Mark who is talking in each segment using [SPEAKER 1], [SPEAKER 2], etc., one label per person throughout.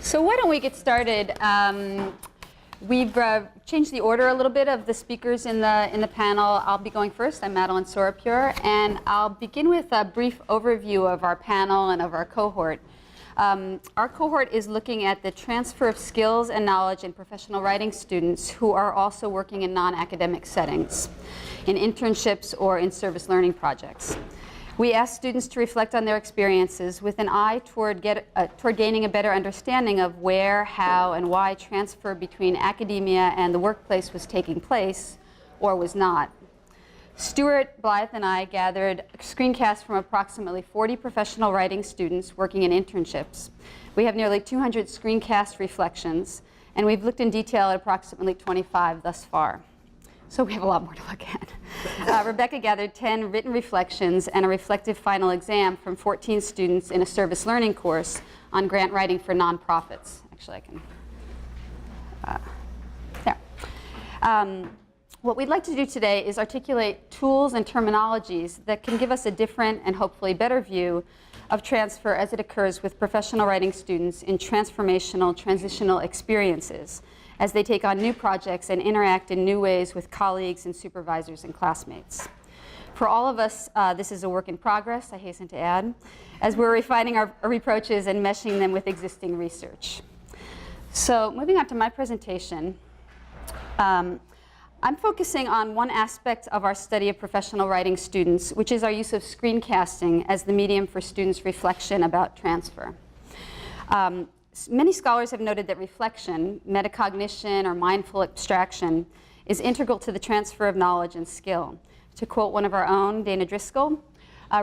[SPEAKER 1] So why don't we get started? We've changed the order a little bit of the speakers in the panel. I'll be going first. I'm Madeleine Sorapure, and I'll begin with a brief overview of our panel and of our cohort. Our cohort is looking at the transfer of skills and knowledge in professional writing students who are also working in non-academic settings, in internships or in service learning projects. We ask students to reflect on their experiences with an eye toward gaining a better understanding of where, how, and why transfer between academia and the workplace was taking place or was not. Stuart, Blythe, and I gathered screencasts from approximately 40 professional writing students working in internships. We have nearly 200 screencast reflections, and we've looked in detail at approximately 25 thus far. So we have a lot more to look at. Rebecca gathered 10 written reflections and a reflective final exam from 14 students in a service learning course on grant writing for nonprofits. Actually, I can, there. What we'd like to do today is articulate tools and terminologies that can give us a different and hopefully better view of transfer as it occurs with professional writing students in transformational, transitional experiences, as they take on new projects and interact in new ways with colleagues and supervisors and classmates. For all of us, this is a work in progress, I hasten to add, as we're refining our approaches and meshing them with existing research. So moving on to my presentation, I'm focusing on one aspect of our study of professional writing students, which is our use of screencasting as the medium for students' reflection about transfer. Many scholars have noted that reflection, metacognition, or mindful abstraction is integral to the transfer of knowledge and skill. To quote one of our own, Dana Driscoll,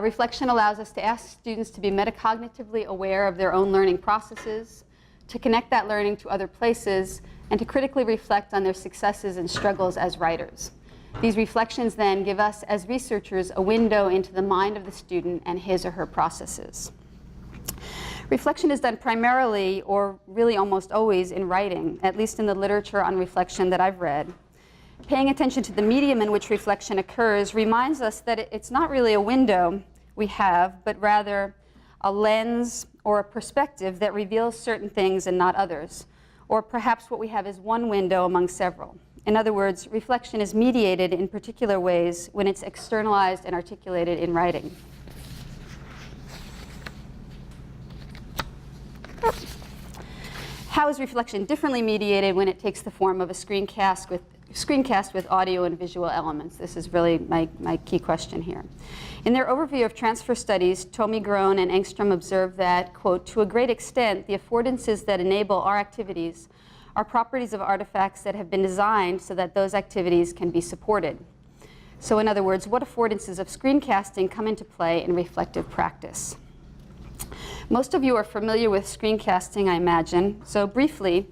[SPEAKER 1] reflection allows us to ask students to be metacognitively aware of their own learning processes, to connect that learning to other places, and to critically reflect on their successes and struggles as writers. These reflections then give us, as researchers, a window into the mind of the student and his or her processes. Reflection is done primarily, or really almost always, in writing, at least in the literature on reflection that I've read. Paying attention to the medium in which reflection occurs reminds us that it's not really a window we have, but rather a lens or a perspective that reveals certain things and not others. Or perhaps what we have is one window among several. In other words, reflection is mediated in particular ways when it's externalized and articulated in writing. How is reflection differently mediated when it takes the form of a screencast with audio and visual elements? This is really my key question here. In their overview of transfer studies, Tommy, Groen, and Engstrom observed that, quote, to a great extent, the affordances that enable our activities are properties of artifacts that have been designed so that those activities can be supported. So in other words, what affordances of screencasting come into play in reflective practice? Most of you are familiar with screencasting, I imagine. So briefly,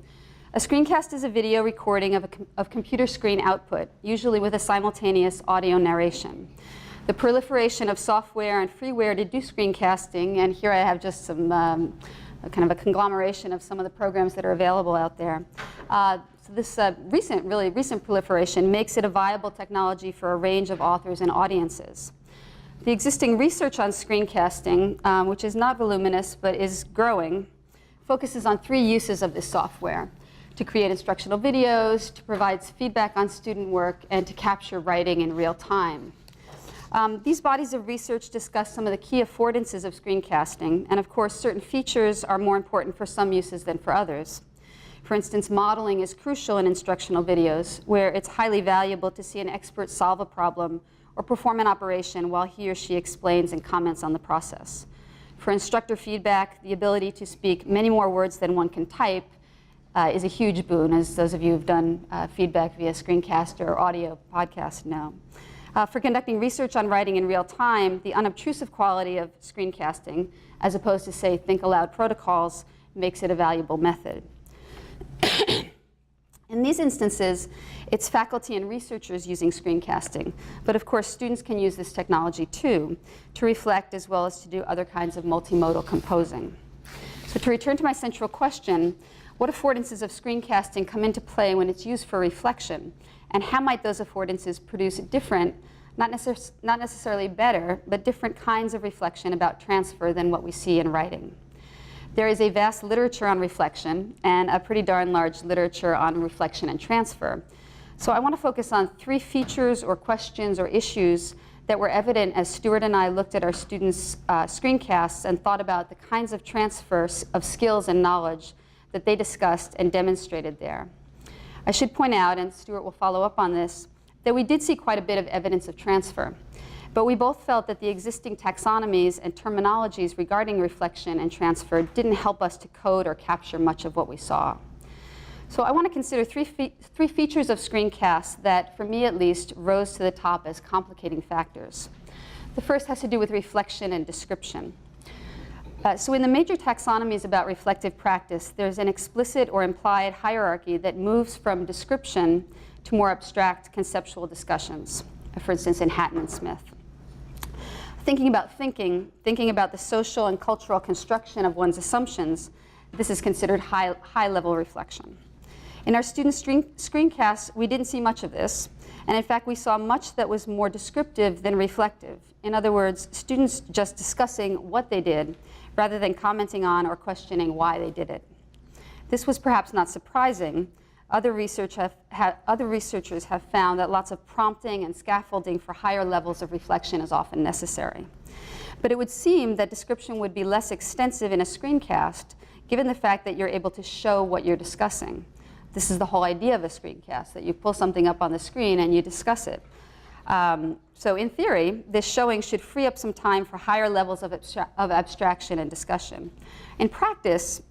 [SPEAKER 1] a screencast is a video recording of computer screen output, usually with a simultaneous audio narration. The proliferation of software and freeware to do screencasting, and here I have just some kind of a conglomeration of some of the programs that are available out there. So this really recent proliferation makes it a viable technology for a range of authors and audiences. The existing research on screencasting, which is not voluminous but is growing, focuses on 3 uses of this software: to create instructional videos, to provide feedback on student work, and to capture writing in real time. These bodies of research discuss some of the key affordances of screencasting, and of course certain features are more important for some uses than for others. For instance, modeling is crucial in instructional videos, where it's highly valuable to see an expert solve a problem or perform an operation while he or she explains and comments on the process. For instructor feedback, the ability to speak many more words than one can type is a huge boon, as those of you who've done feedback via screencast or audio podcast know. For conducting research on writing in real time, the unobtrusive quality of screencasting, as opposed to, say, think aloud protocols, makes it a valuable method. In these instances, it's faculty and researchers using screencasting, but of course students can use this technology too, to reflect as well as to do other kinds of multimodal composing. So to return to my central question, what affordances of screencasting come into play when it's used for reflection, and how might those affordances produce different, not necessarily better, but different kinds of reflection about transfer than what we see in writing? There is a vast literature on reflection and a pretty darn large literature on reflection and transfer. So I want to focus on 3 features or questions or issues that were evident as Stuart and I looked at our students' screencasts and thought about the kinds of transfer of skills and knowledge that they discussed and demonstrated there. I should point out, and Stuart will follow up on this, that we did see quite a bit of evidence of transfer. But we both felt that the existing taxonomies and terminologies regarding reflection and transfer didn't help us to code or capture much of what we saw. So I want to consider three features of screencasts that, for me at least, rose to the top as complicating factors. The first has to do with reflection and description. So in the major taxonomies about reflective practice, there's an explicit or implied hierarchy that moves from description to more abstract conceptual discussions, for instance, in Hatton and Smith. Thinking about the social and cultural construction of one's assumptions, this is considered high-level reflection. In our student screencasts, we didn't see much of this, and in fact, we saw much that was more descriptive than reflective. In other words, students just discussing what they did rather than commenting on or questioning why they did it. This was perhaps not surprising. Other researchers have found that lots of prompting and scaffolding for higher levels of reflection is often necessary. But it would seem that description would be less extensive in a screencast, given the fact that you're able to show what you're discussing. This is the whole idea of a screencast, that you pull something up on the screen and you discuss it. So in theory, this showing should free up some time for higher levels of abstraction and discussion. In practice,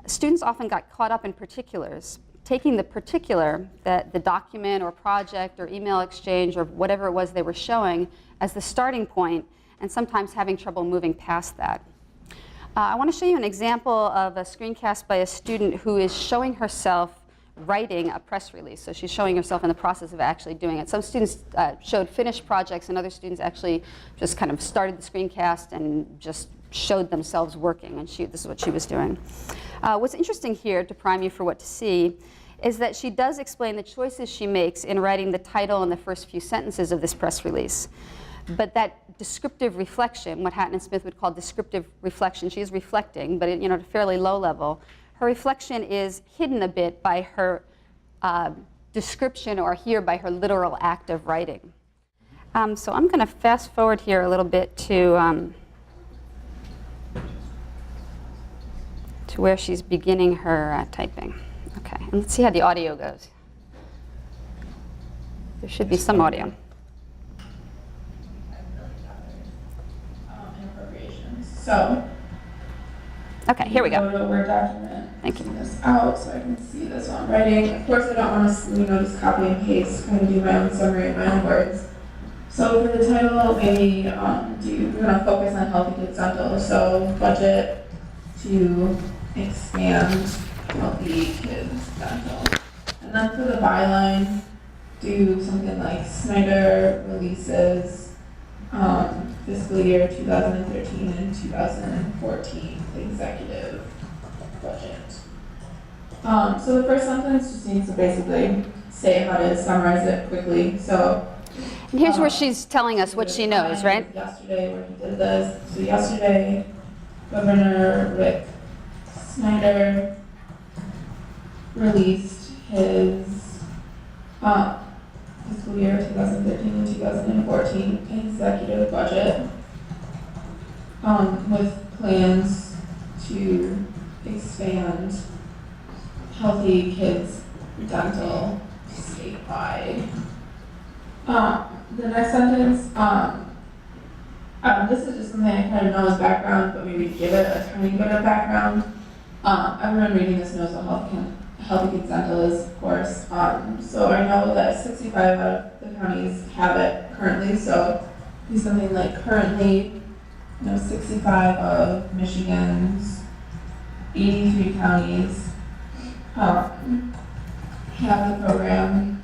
[SPEAKER 1] students often got caught up in particulars, taking the particular, the document or project or email exchange or whatever it was they were showing, as the starting point, and sometimes having trouble moving past that. I want to show you an example of a screencast by a student who is showing herself writing a press release. So she's showing herself in the process of actually doing it. Some students showed finished projects, and other students actually just kind of started the screencast and just showed themselves working, and this is what she was doing. What's interesting here, to prime you for what to see, is that she does explain the choices she makes in writing the title and the first few sentences of this press release. But that descriptive reflection, what Hatton and Smith would call descriptive reflection, she is reflecting, but at a fairly low level. Her reflection is hidden a bit by her description, or here by her literal act of writing. So I'm going to fast forward here a little bit to where she's beginning her typing. Okay, and let's see how the audio goes. There should be some audio.
[SPEAKER 2] So,
[SPEAKER 1] okay, here we go.
[SPEAKER 2] Go to a Word document.
[SPEAKER 1] Thank you.
[SPEAKER 2] This out so I can see this while I'm writing. Of course, I don't want to, just copy and paste, kind of do my own summary in my own words. So for the title, maybe we're going to focus on healthy kids dental. So budget to expand healthy kids dental. And then for the byline, do something like Snyder releases fiscal year 2013 and 2014 executive budget. So the first sentence just needs to basically say how to summarize it quickly. So
[SPEAKER 1] and here's where she's telling us what she knows, right?
[SPEAKER 2] Yesterday, where he did this. So yesterday, Governor Rick Snyder released his fiscal year 2013 and 2014 executive budget with plans to expand healthy kids dental statewide. The next sentence, this is just something I kind of know as background, but maybe give it a tiny bit of background. Everyone reading this knows what healthy kids dental is, of course. So I know that 65 out of the counties have it currently, so do something like currently, 65 of Michigan's 83 counties have the program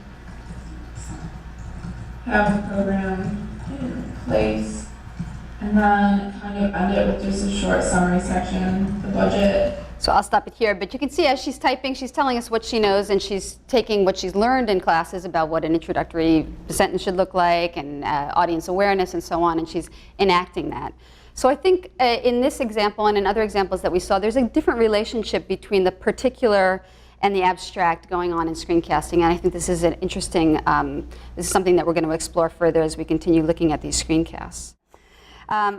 [SPEAKER 2] in place, and then kind of end it with just a short summary section, the budget.
[SPEAKER 1] So I'll stop it here, but you can see as she's typing, she's telling us what she knows, and she's taking what she's learned in classes about what an introductory sentence should look like, and audience awareness, and so on, and she's enacting that. So I think in this example and in other examples that we saw, there's a different relationship between the particular and the abstract going on in screencasting. And I think this is an interesting, this is something that we're going to explore further as we continue looking at these screencasts.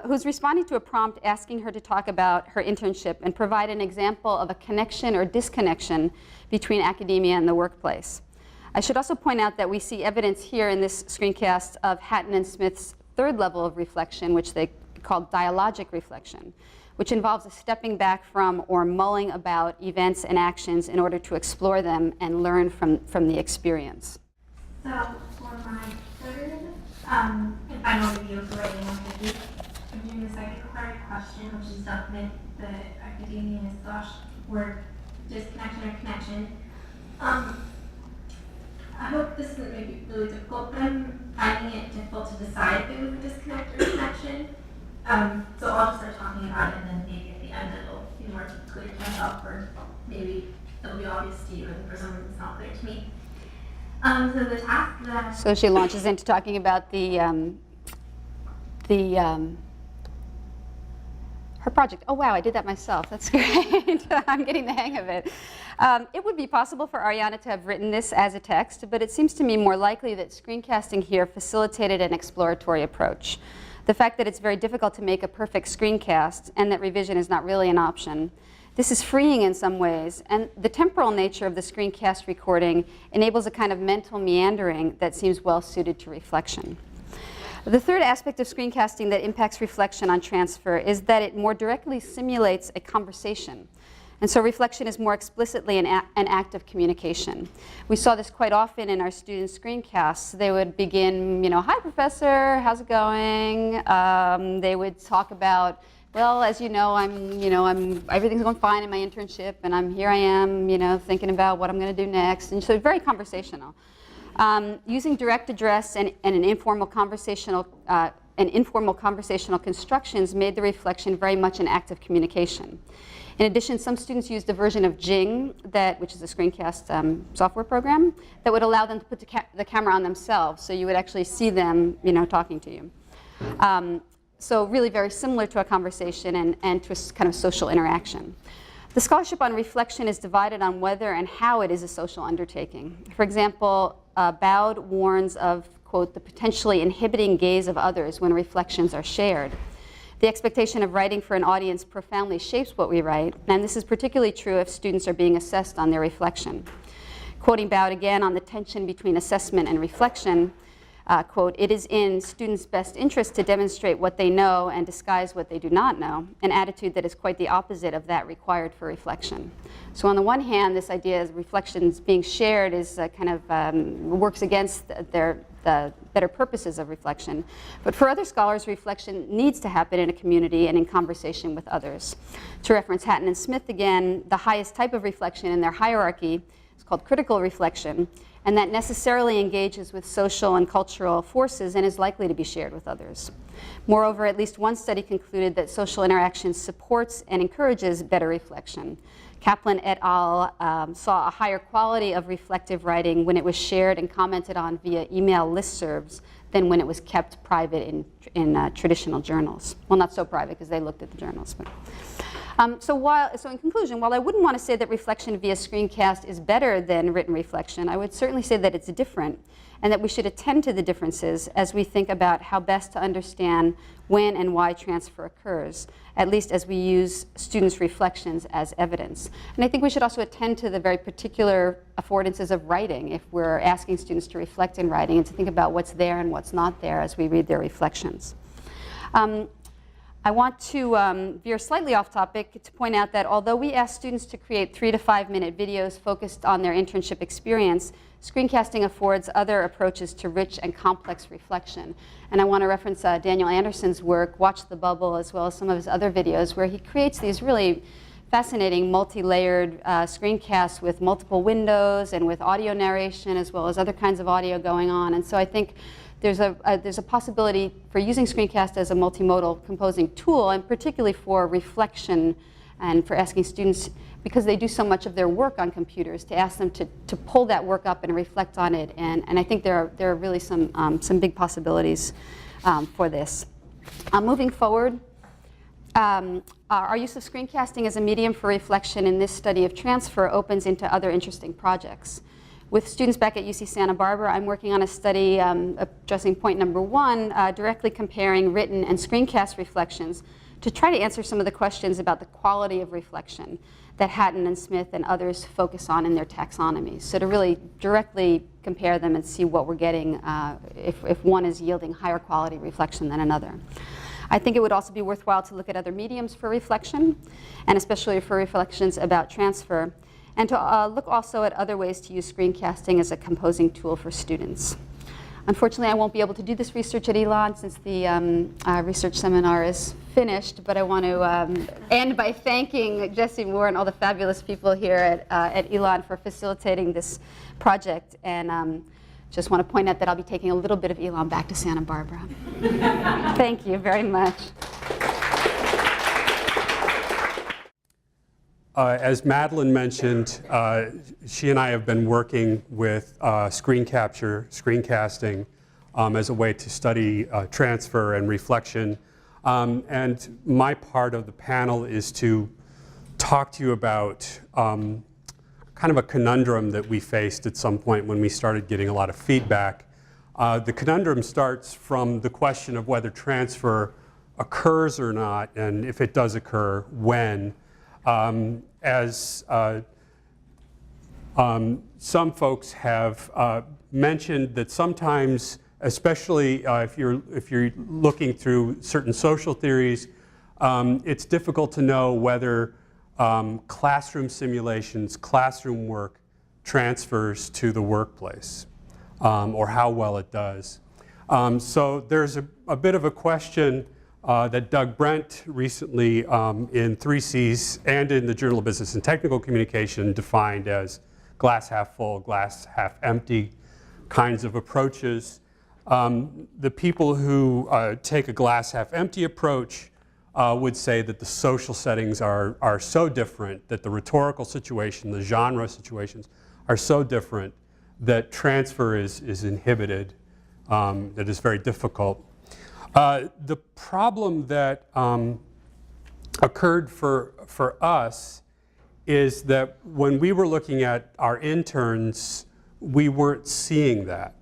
[SPEAKER 1] Who's responding to a prompt asking her to talk about her internship and provide an example of a connection or disconnection between academia and the workplace. I should also point out that we see evidence here in this screencast of Hatton and Smith's third level of reflection, which they call Dialogic Reflection, which involves a stepping back from or mulling about events and actions in order to explore them and learn from the experience.
[SPEAKER 3] So for my third and final review for writing on paper, I'm doing the second required question, which is document the academia / work disconnection or connection. I hope this isn't maybe really difficult, but I'm finding it difficult to decide if it was a disconnect or connection. So I'll just start talking about it, and then maybe at the end it'll be more clear to myself, or maybe it'll be obvious to you, and for some reason it's not clear to me. So the task that...
[SPEAKER 1] So she launches into talking about her project. Oh wow, I did that myself. That's great. I'm getting the hang of it. It would be possible for Ariana to have written this as a text, but it seems to me more likely that screencasting here facilitated an exploratory approach. The fact that it's very difficult to make a perfect screencast and that revision is not really an option. This is freeing in some ways, and the temporal nature of the screencast recording enables a kind of mental meandering that seems well suited to reflection. The third aspect of screencasting that impacts reflection on transfer is that it more directly simulates a conversation. And so reflection is more explicitly an act of communication. We saw this quite often in our students' screencasts. They would begin, hi professor, how's it going? They would talk about, well, as you know, everything's going fine in my internship, and here I am, thinking about what I'm going to do next. And so very conversational. Using direct address and an informal conversational constructions made the reflection very much an act of communication. In addition, some students used a version of Jing, which is a screencast software program, that would allow them to put the camera on themselves, so you would actually see them, talking to you. So really very similar to a conversation and to a kind of social interaction. The scholarship on reflection is divided on whether and how it is a social undertaking. For example, Bowd warns of, quote, the potentially inhibiting gaze of others when reflections are shared. The expectation of writing for an audience profoundly shapes what we write, and this is particularly true if students are being assessed on their reflection. Quoting Bowd again on the tension between assessment and reflection, quote, it is in students' best interest to demonstrate what they know and disguise what they do not know, an attitude that is quite the opposite of that required for reflection. So on the one hand, this idea of reflections being shared is kind of works against the better purposes of reflection. But for other scholars, reflection needs to happen in a community and in conversation with others. To reference Hatton and Smith again, the highest type of reflection in their hierarchy is called critical reflection, and that necessarily engages with social and cultural forces and is likely to be shared with others. Moreover, at least one study concluded that social interaction supports and encourages better reflection. Kaplan et al. Saw a higher quality of reflective writing when it was shared and commented on via email listservs than when it was kept private in traditional journals. Well, not so private because they looked at the journals. But. So in conclusion, while I wouldn't want to say that reflection via screencast is better than written reflection, I would certainly say that it's different and that we should attend to the differences as we think about how best to understand when and why transfer occurs, at least as we use students' reflections as evidence. And I think we should also attend to the very particular affordances of writing if we're asking students to reflect in writing and to think about what's there and what's not there as we read their reflections. I want to veer slightly off topic to point out that although we ask students to create 3 to 5 minute videos focused on their internship experience, screencasting affords other approaches to rich and complex reflection. And I want to reference Daniel Anderson's work, Watch the Bubble, as well as some of his other videos where he creates these really fascinating multi-layered screencasts with multiple windows and with audio narration as well as other kinds of audio going on. And so I think there's a possibility for using screencast as a multimodal composing tool, and particularly for reflection and for asking students, because they do so much of their work on computers, to ask them to pull that work up and reflect on it. And I think there are really some big possibilities for this. Moving forward, Our use of screencasting as a medium for reflection in this study of transfer opens into other interesting projects. With students back at UC Santa Barbara, I'm working on a study addressing point number 1, directly comparing written and screencast reflections to try to answer some of the questions about the quality of reflection that Hatton and Smith and others focus on in their taxonomies. So to really directly compare them and see what we're getting if one is yielding higher quality reflection than another. I think it would also be worthwhile to look at other mediums for reflection, and especially for reflections about transfer, and to look also at other ways to use screencasting as a composing tool for students. Unfortunately, I won't be able to do this research at Elon since the research seminar is finished, but I want to end by thanking Jesse Moore and all the fabulous people here at Elon for facilitating this project, and just want to point out that I'll be taking a little bit of Elon back to Santa Barbara. Thank you very much.
[SPEAKER 4] As Madeleine mentioned, she and I have been working with screen capture, screencasting, as a way to study transfer and reflection. And my part of the panel is to talk to you about kind of a conundrum that we faced at some point when we started getting a lot of feedback. The conundrum starts from the question of whether transfer occurs or not, and if it does occur, when. As some folks have mentioned that sometimes, especially if you're looking through certain social theories, it's difficult to know whether classroom simulations, classroom work transfers to the workplace, or how well it does. So there's a bit of a question that Doug Brent recently in 3Cs and in the Journal of Business and Technical Communication defined as glass half full, glass half empty kinds of approaches. The people who take a glass half empty approach would say that the social settings are so different, that the rhetorical situation, the genre situations are so different that transfer is inhibited, that is very difficult. The problem that occurred for us is that when we were looking at our interns, we weren't seeing that.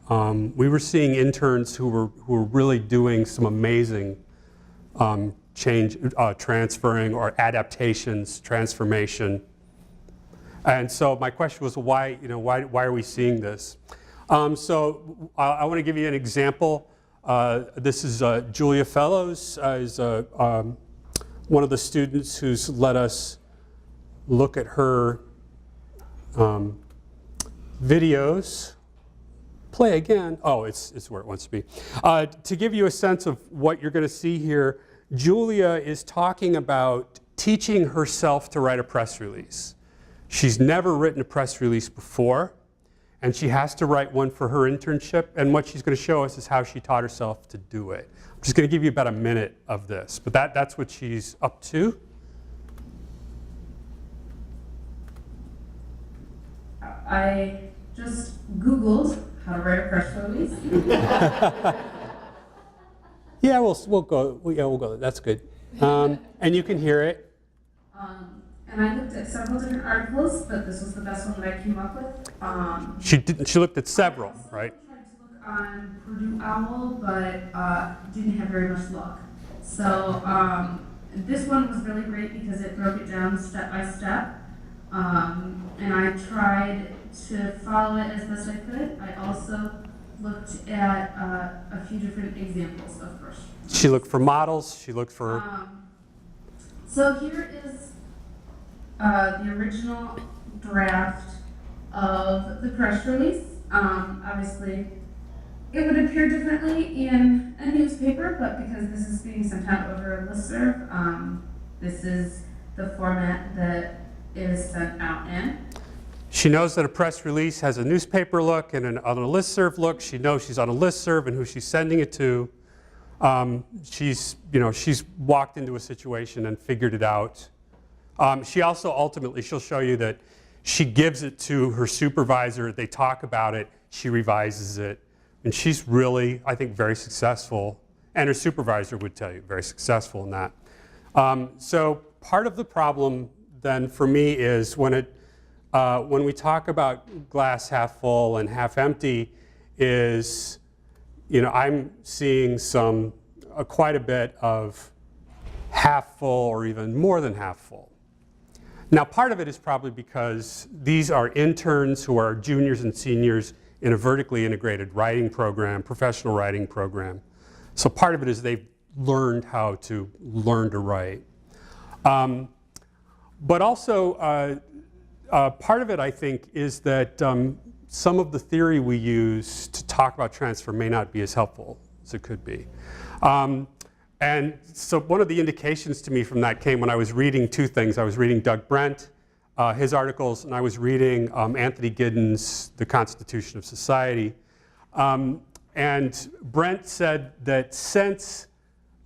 [SPEAKER 4] We were seeing interns who were really doing some amazing transferring or adaptations, transformation. And so my question was, why are we seeing this? So I want to give you an example. This is Julia Fellows, is one of the students who's let us look at her videos. Play again. Oh, it's where it wants to be. To give you a sense of what you're going to see here, Julia is talking about teaching herself to write a press release. She's never written a press release before, and she has to write one for her internship, and what she's going to show us is how she taught herself to do it. I'm just going to give you about a minute of this, but that's what she's up to.
[SPEAKER 2] I just Googled how to write a press release.
[SPEAKER 4] Yeah, we'll go. That's good. And you can hear it.
[SPEAKER 2] And I looked at several different articles, but this was the best one that I came up with.
[SPEAKER 4] She looked at several, right?
[SPEAKER 2] I tried to look on Purdue Owl, but didn't have very much luck. So this one was really great because it broke it down step by step. And I tried to follow it as best I could. I also looked at a few different examples of first.
[SPEAKER 4] She looked for models. She looked for.
[SPEAKER 2] So here is the original draft of the press release. Obviously, it would appear differently in a newspaper, but because this is being sent out over a listserv, this is the format that it is sent out in.
[SPEAKER 4] She knows that a press release has a newspaper look and on a listserv look. She knows she's on a listserv and who she's sending it to. She's walked into a situation and figured it out. She also ultimately, she'll show you that she gives it to her supervisor. They talk about it. She revises it. And she's really, I think, very successful. And her supervisor would tell you, very successful in that. So part of the problem then for me is when we talk about glass half full and half empty is, I'm seeing quite a bit of half full or even more than half full. Now part of it is probably because these are interns who are juniors and seniors in a vertically integrated writing program, professional writing program. So part of it is they've learned how to learn to write. But also part of it, I think, is that some of the theory we use to talk about transfer may not be as helpful as it could be. And so one of the indications to me from that came when I was reading two things. I was reading Doug Brent, his articles, and I was reading Anthony Giddens' The Constitution of Society. And Brent said that since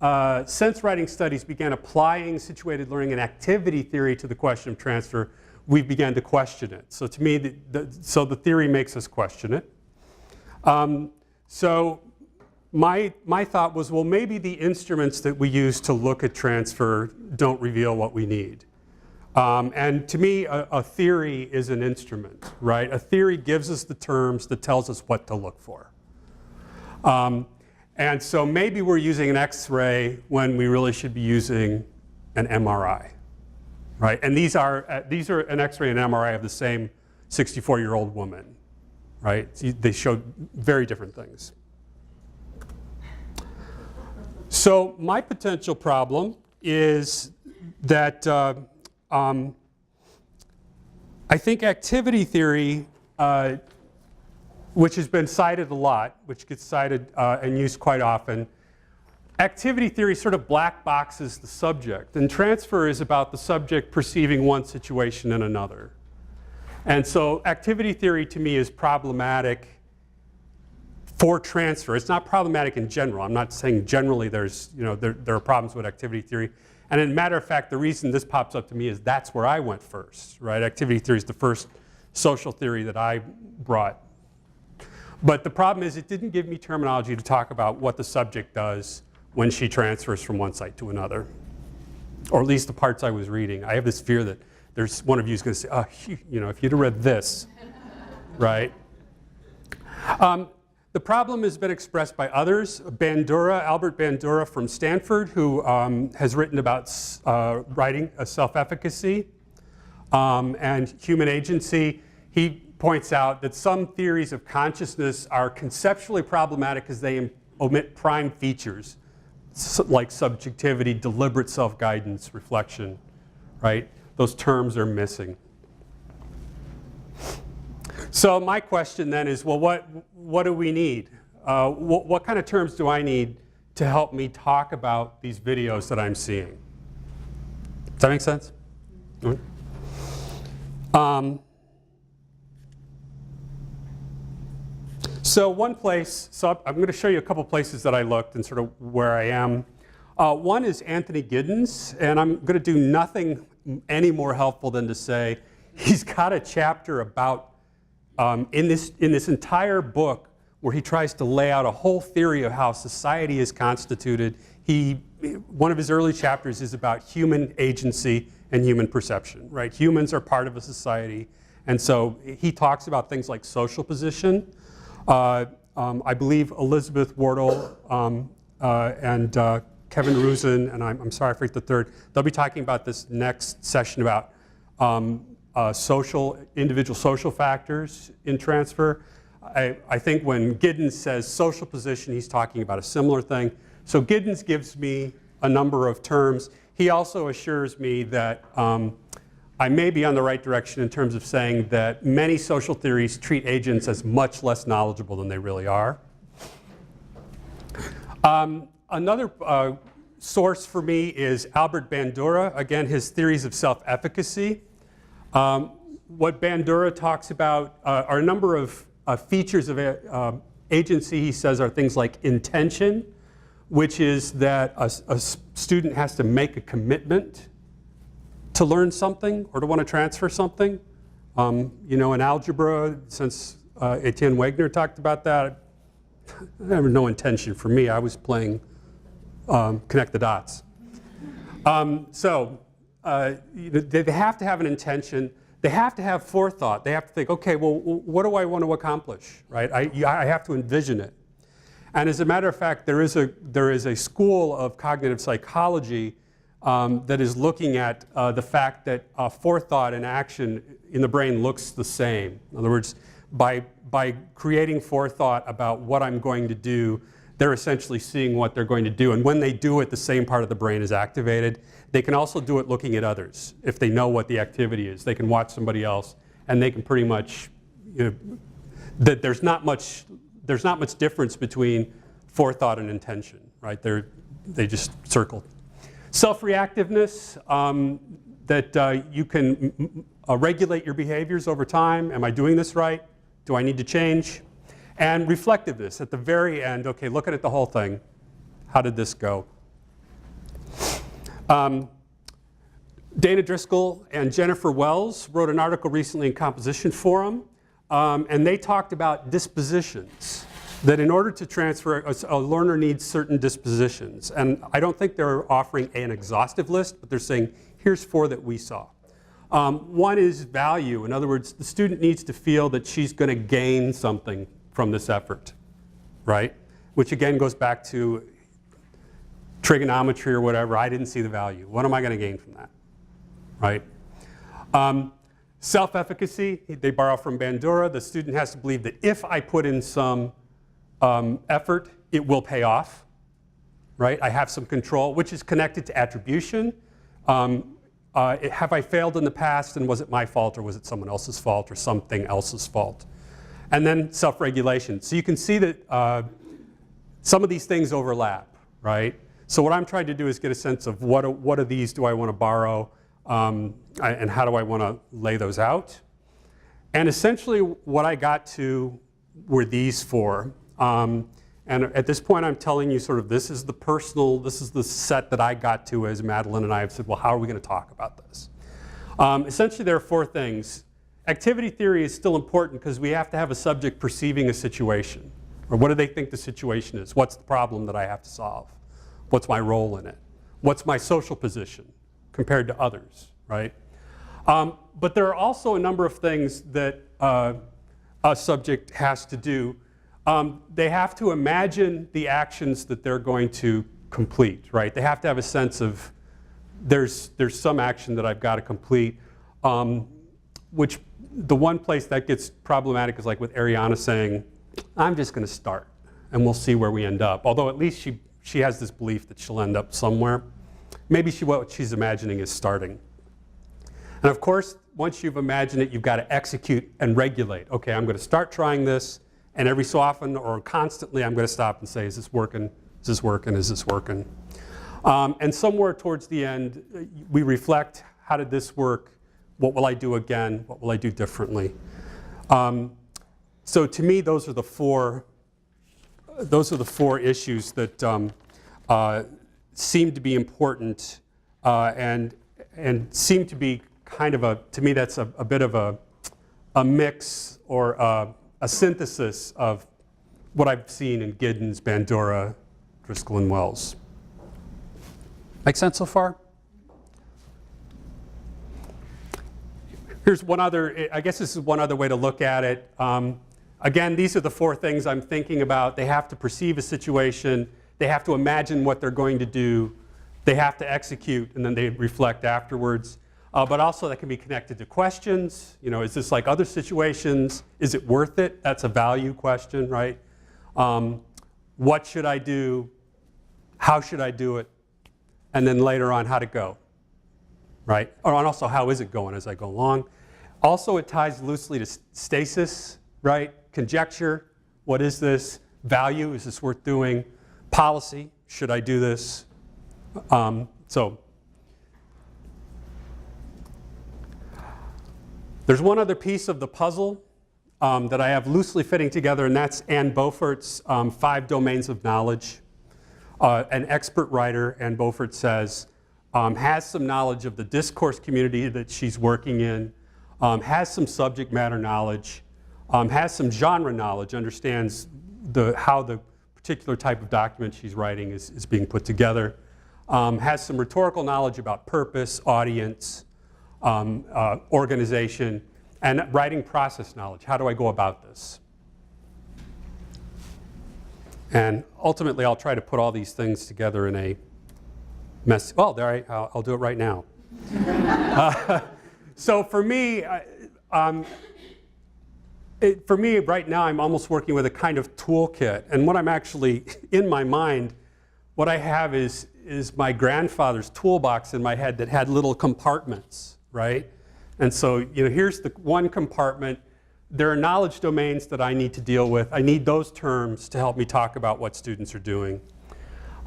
[SPEAKER 4] writing studies began applying situated learning and activity theory to the question of transfer, we began to question it. So to me, so the theory makes us question it. So my thought was, well, maybe the instruments that we use to look at transfer don't reveal what we need. And to me, a theory is an instrument, right? A theory gives us the terms that tells us what to look for. And so maybe we're using an X-ray when we really should be using an MRI, right? And these are an X-ray and an MRI of the same 64-year-old woman, right? They show very different things. So my potential problem is that I think activity theory, which has been cited a lot, which gets cited and used quite often, activity theory sort of black boxes the subject, and transfer is about the subject perceiving one situation in another. And so activity theory to me is problematic for transfer. It's not problematic in general. I'm not saying generally there's, there are problems with activity theory. And as a matter of fact, the reason this pops up to me is that's where I went first, right? Activity theory is the first social theory that I brought. But the problem is it didn't give me terminology to talk about what the subject does when she transfers from one site to another, or at least the parts I was reading. I have this fear that there's one of you is going to say, oh, if you'd have read this, right? The problem has been expressed by others. Albert Bandura from Stanford, who has written about writing a self-efficacy and human agency. He points out that some theories of consciousness are conceptually problematic because they omit prime features like subjectivity, deliberate self-guidance, reflection, right? Those terms are missing. So my question then is, well, what do we need? What kind of terms do I need to help me talk about these videos that I'm seeing? Does that make sense? So one place, I'm going to show you a couple places that I looked and sort of where I am. One is Anthony Giddens, and I'm going to do nothing any more helpful than to say he's got a chapter about in this entire book where he tries to lay out a whole theory of how society is constituted. One of his early chapters is about human agency and human perception, right? Humans are part of a society, and so he talks about things like social position. I believe Elizabeth Wardle and Kevin Ruzin, and I'm sorry I forget the third, they'll be talking about this next session about individual social factors in transfer. I think when Giddens says social position, he's talking about a similar thing. So Giddens gives me a number of terms. He also assures me that I may be on the right direction in terms of saying that many social theories treat agents as much less knowledgeable than they really are. Another source for me is Albert Bandura. Again, his theories of self-efficacy. What Bandura talks about are a number of features of agency, he says, are things like intention, which is that a student has to make a commitment to learn something or to want to transfer something. In algebra, since Etienne Wagner talked about that, there was no intention for me. I was playing connect the dots. They have to have an intention. They have to have forethought. They have to think, okay, well, what do I want to accomplish, right? I have to envision it. And as a matter of fact, there is a school of cognitive psychology that is looking at the fact that forethought and action in the brain looks the same. In other words, by creating forethought about what I'm going to do, they're essentially seeing what they're going to do. And when they do it, the same part of the brain is activated. They can also do it looking at others. If they know what the activity is, they can watch somebody else, and they can pretty much, that there's not much difference between forethought and intention, right? They just circle. Self-reactiveness, that you can regulate your behaviors over time. Am I doing this right? Do I need to change? And reflectiveness at the very end. Okay, looking at the whole thing. How did this go? Dana Driscoll and Jennifer Wells wrote an article recently in Composition Forum, and they talked about dispositions. That in order to transfer, a learner needs certain dispositions. And I don't think they're offering an exhaustive list, but they're saying, here's 4 that we saw. One is value. In other words, the student needs to feel that she's going to gain something from this effort, right? Which again goes back to trigonometry or whatever. I didn't see the value. What am I going to gain from that, right? Self-efficacy, they borrow from Bandura. The student has to believe that if I put in some effort, it will pay off, right? I have some control, which is connected to attribution. Have I failed in the past, and was it my fault, or was it someone else's fault, or something else's fault? And then self-regulation. So you can see that some of these things overlap, right? So what I'm trying to do is get a sense of what of these do I want to borrow, and how do I want to lay those out? And essentially what I got to were these 4. And at this point I'm telling you sort of this is the set that I got to as Madeleine and I have said, well, how are we going to talk about this? Essentially there are 4 things. Activity theory is still important because we have to have a subject perceiving a situation. Or what do they think the situation is? What's the problem that I have to solve? What's my role in it? What's my social position compared to others, right? But there are also a number of things that a subject has to do. They have to imagine the actions that they're going to complete, right? They have to have a sense of there's some action that I've got to complete, which the one place that gets problematic is like with Ariana saying, I'm just going to start, and we'll see where we end up. Although at least she has this belief that she'll end up somewhere. Maybe what she's imagining is starting. And of course, once you've imagined it, you've got to execute and regulate. Okay, I'm going to start trying this, and every so often or constantly I'm going to stop and say, is this working? Is this working? Is this working? And somewhere towards the end, we reflect, how did this work? What will I do again? What will I do differently? So to me, those are the 4 issues that seem to be important and seem to be kind of to me that's a bit of a mix or a synthesis of what I've seen in Giddens, Bandura, Driscoll, and Wells. Make sense so far? Here's one other, I guess this is one other way to look at it. Again, these are the 4 things I'm thinking about. They have to perceive a situation. They have to imagine what they're going to do. They have to execute, and then they reflect afterwards. But also that can be connected to questions. You know, is this like other situations? Is it worth it? That's a value question, right? What should I do? How should I do it? And then later on, how'd it go? Right? And also, how is it going as I go along? Also, it ties loosely to stasis, right? Conjecture, what is this? Value, is this worth doing? Policy, should I do this? There's one other piece of the puzzle that I have loosely fitting together, and that's Anne Beaufort's 5 domains of knowledge. An expert writer, Anne Beaufort says, has some knowledge of the discourse community that she's working in, has some subject matter knowledge, has some genre knowledge, understands how the particular type of document she's writing is being put together. has some rhetorical knowledge about purpose, audience, organization, and writing process knowledge. How do I go about this? And ultimately, I'll try to put all these things together in a mess. Well, I'll do it right now. So for me, for me right now, I'm almost working with a kind of toolkit. And what I'm actually, in my mind, what I have is my grandfather's toolbox in my head that had little compartments, right? And so, here's the one compartment. There are knowledge domains that I need to deal with. I need those terms to help me talk about what students are doing.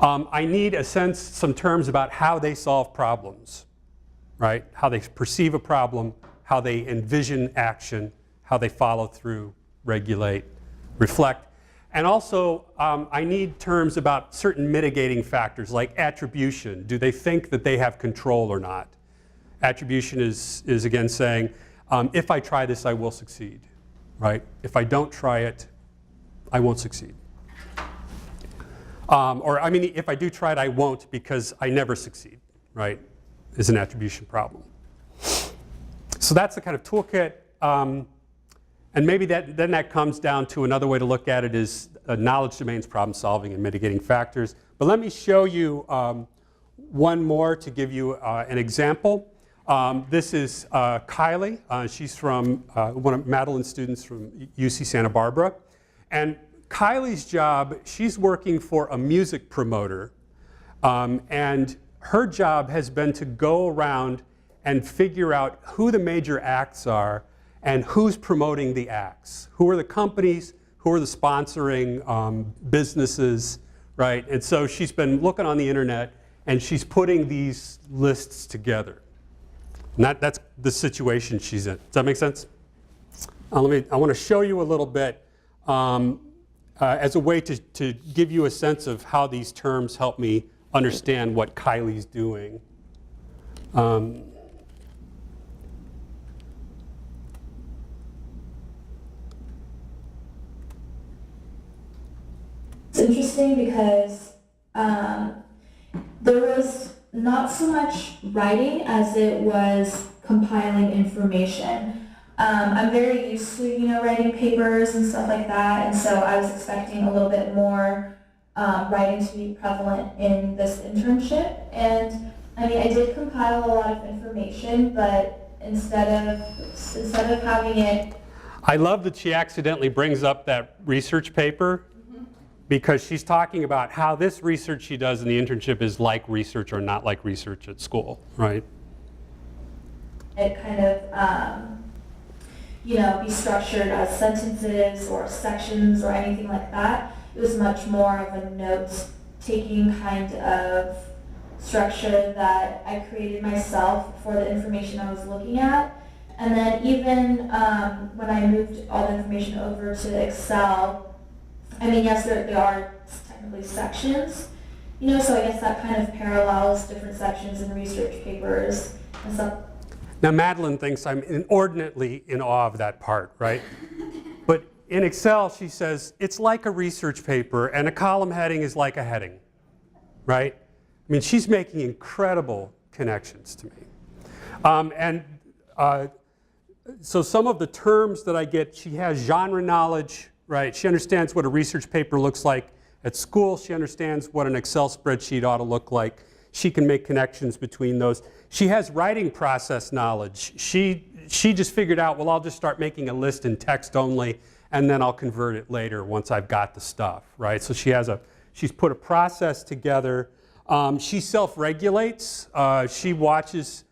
[SPEAKER 4] I need some terms about how they solve problems, right? How they perceive a problem, how they envision action, how they follow through, regulate, reflect. And also, I need terms about certain mitigating factors like attribution. Do they think that they have control or not? Attribution is again saying, if I try this, I will succeed, right? If I don't try it, I won't succeed. If I do try it, I won't because I never succeed, right? Is an attribution problem. So that's the kind of toolkit. And maybe then that comes down to another way to look at it is knowledge domains, problem solving, and mitigating factors. But let me show you one more to give you an example. This is Kylie. She's from one of Madeleine's students from UC Santa Barbara. And Kylie's job, she's working for a music promoter. And her job has been to go around and figure out who the major acts are and who's promoting the acts. Who are the companies, who are the sponsoring businesses, right? And so she's been looking on the internet and she's putting these lists together. And that's the situation she's in. Does that make sense? I want to show you a little bit as a way to give you a sense of how these terms help me understand what Kylie's doing.
[SPEAKER 5] It's interesting because there was not so much writing as it was compiling information. I'm very used to, writing papers and stuff like that, and so I was expecting a little bit more writing to be prevalent in this internship. And I did compile a lot of information, but instead of having it.
[SPEAKER 4] I love that she accidentally brings up that research paper because she's talking about how this research she does in the internship is like research or not like research at school, right?
[SPEAKER 5] It kind of, be structured as sentences or sections or anything like that. It was much more of a note-taking kind of structure that I created myself for the information I was looking at. And then even when I moved all the information over to Excel, yes, there are technically sections, so I guess that kind of parallels different sections in research papers and stuff.
[SPEAKER 4] Now, Madeleine thinks I'm inordinately in awe of that part, right? But in Excel, she says, it's like a research paper, and a column heading is like a heading, right? She's making incredible connections to me. So some of the terms that I get, she has genre knowledge, right? She understands what a research paper looks like at school. She understands what an Excel spreadsheet ought to look like. She can make connections between those. She has writing process knowledge. She just figured out, well, I'll just start making a list in text only, and then I'll convert it later once I've got the stuff, right? So she's put a process together. She self-regulates. She watches.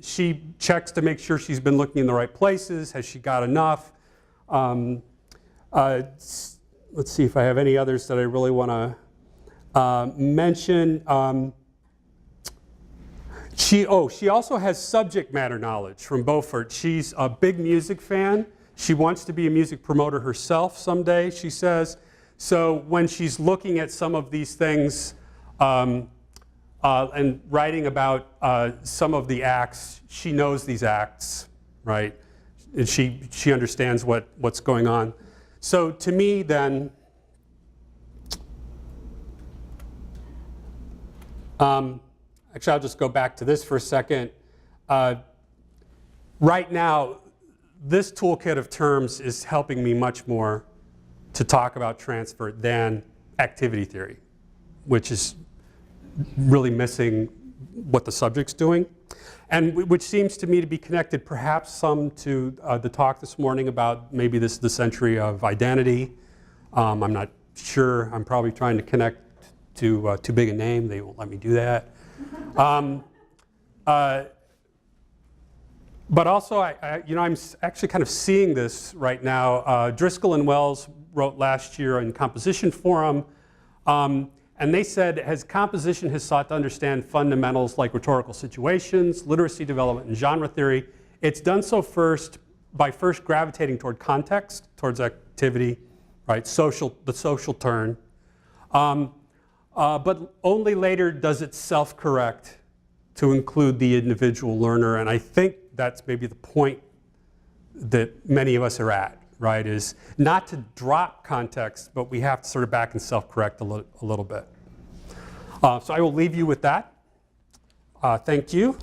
[SPEAKER 4] She checks to make sure she's been looking in the right places. Has she got enough? Let's see if I have any others that I really want to mention. She also has subject matter knowledge from Beaufort. She's a big music fan. She wants to be a music promoter herself someday, she says. So when she's looking at some of these things and writing about some of the acts, she knows these acts, right? And she understands what's going on. So to me then, Actually, I'll just go back to this for a second. Right now, this toolkit of terms is helping me much more to talk about transfer than activity theory, which is really missing what the subject's doing, and which seems to me to be connected perhaps some to the talk this morning about maybe this is the century of identity. I'm not sure. I'm probably trying to connect to too big a name. They won't let me do that. But also, I'm actually kind of seeing this right now. Driscoll and Wells wrote last year in Composition Forum, and they said, as composition has sought to understand fundamentals like rhetorical situations, literacy development, and genre theory, it's done so by first gravitating toward context, towards activity, right? The social turn. But only later does it self-correct to include the individual learner, and I think that's maybe the point that many of us are at, right, is not to drop context, but we have to sort of back and self-correct a little bit. So I will leave you with that. Thank you.